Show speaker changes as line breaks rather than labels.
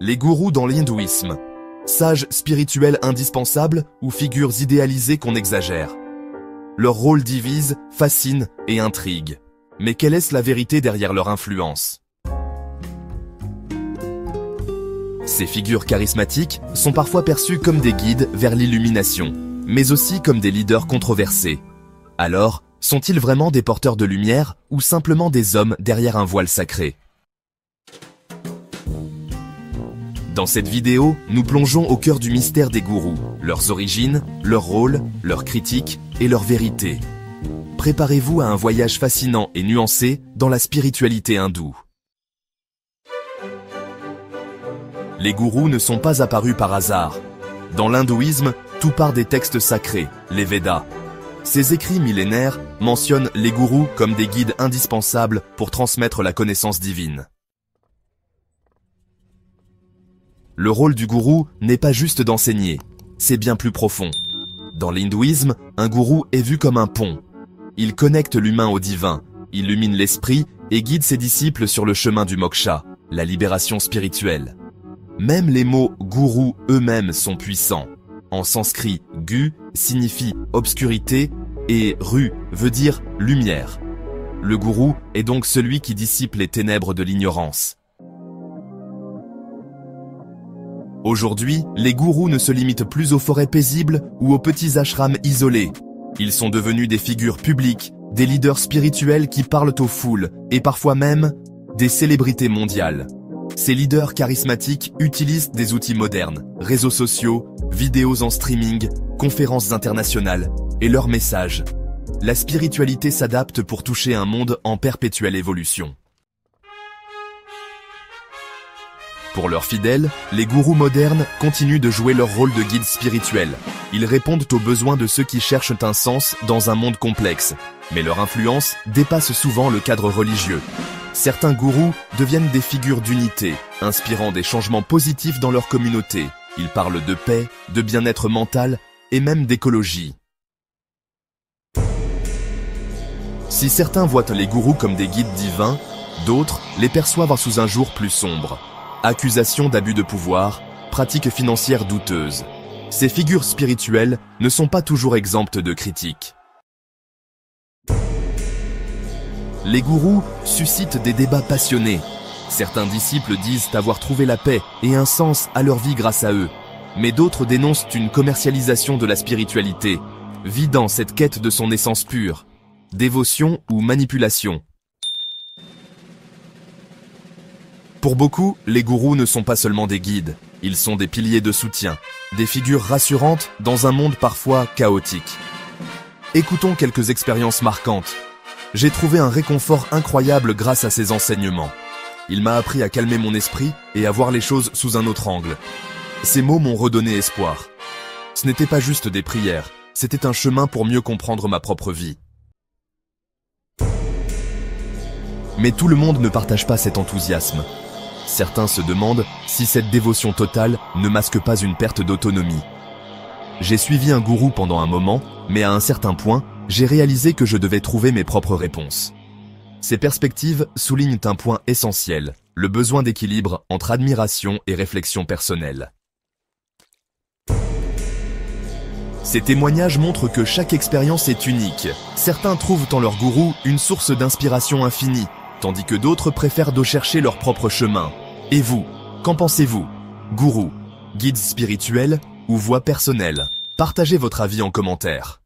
Les gourous dans l'hindouisme. Sages spirituels indispensables ou figures idéalisées qu'on exagère. Leur rôle divise, fascine et intrigue. Mais quelle est la vérité derrière leur influence? Ces figures charismatiques sont parfois perçues comme des guides vers l'illumination, mais aussi comme des leaders controversés. Alors, sont-ils vraiment des porteurs de lumière ou simplement des hommes derrière un voile sacré? Dans cette vidéo, nous plongeons au cœur du mystère des gourous, leurs origines, leur rôle, leurs critiques et leur vérité. Préparez-vous à un voyage fascinant et nuancé dans la spiritualité hindoue. Les gourous ne sont pas apparus par hasard. Dans l'hindouisme, tout part des textes sacrés, les Védas. Ces écrits millénaires mentionnent les gourous comme des guides indispensables pour transmettre la connaissance divine. Le rôle du gourou n'est pas juste d'enseigner, c'est bien plus profond. Dans l'hindouisme, un gourou est vu comme un pont. Il connecte l'humain au divin, illumine l'esprit et guide ses disciples sur le chemin du moksha, la libération spirituelle. Même les mots gourou eux-mêmes sont puissants. En sanskrit, gu signifie obscurité et ru veut dire lumière. Le gourou est donc celui qui dissipe les ténèbres de l'ignorance. Aujourd'hui, les gourous ne se limitent plus aux forêts paisibles ou aux petits ashrams isolés. Ils sont devenus des figures publiques, des leaders spirituels qui parlent aux foules et parfois même des célébrités mondiales. Ces leaders charismatiques utilisent des outils modernes, réseaux sociaux, vidéos en streaming, conférences internationales et leurs messages. La spiritualité s'adapte pour toucher un monde en perpétuelle évolution. Pour leurs fidèles, les gourous modernes continuent de jouer leur rôle de guide spirituel. Ils répondent aux besoins de ceux qui cherchent un sens dans un monde complexe. Mais leur influence dépasse souvent le cadre religieux. Certains gourous deviennent des figures d'unité, inspirant des changements positifs dans leur communauté. Ils parlent de paix, de bien-être mental et même d'écologie. Si certains voient les gourous comme des guides divins, d'autres les perçoivent sous un jour plus sombre. Accusations d'abus de pouvoir, pratiques financières douteuses. Ces figures spirituelles ne sont pas toujours exemptes de critiques. Les gourous suscitent des débats passionnés. Certains disciples disent avoir trouvé la paix et un sens à leur vie grâce à eux. Mais d'autres dénoncent une commercialisation de la spiritualité, vidant cette quête de son essence pure. Dévotion ou manipulation. Pour beaucoup, les gourous ne sont pas seulement des guides, ils sont des piliers de soutien, des figures rassurantes dans un monde parfois chaotique. Écoutons quelques expériences marquantes. J'ai trouvé un réconfort incroyable grâce à ces enseignements. Il m'a appris à calmer mon esprit et à voir les choses sous un autre angle. Ces mots m'ont redonné espoir. Ce n'était pas juste des prières, c'était un chemin pour mieux comprendre ma propre vie. Mais tout le monde ne partage pas cet enthousiasme. Certains se demandent si cette dévotion totale ne masque pas une perte d'autonomie. J'ai suivi un gourou pendant un moment, mais à un certain point, j'ai réalisé que je devais trouver mes propres réponses. Ces perspectives soulignent un point essentiel, le besoin d'équilibre entre admiration et réflexion personnelle. Ces témoignages montrent que chaque expérience est unique. Certains trouvent en leur gourou une source d'inspiration infinie, tandis que d'autres préfèrent de chercher leur propre chemin. Et vous, qu'en pensez-vous? Gourou, guide spirituel ou voie personnelle? Partagez votre avis en commentaire.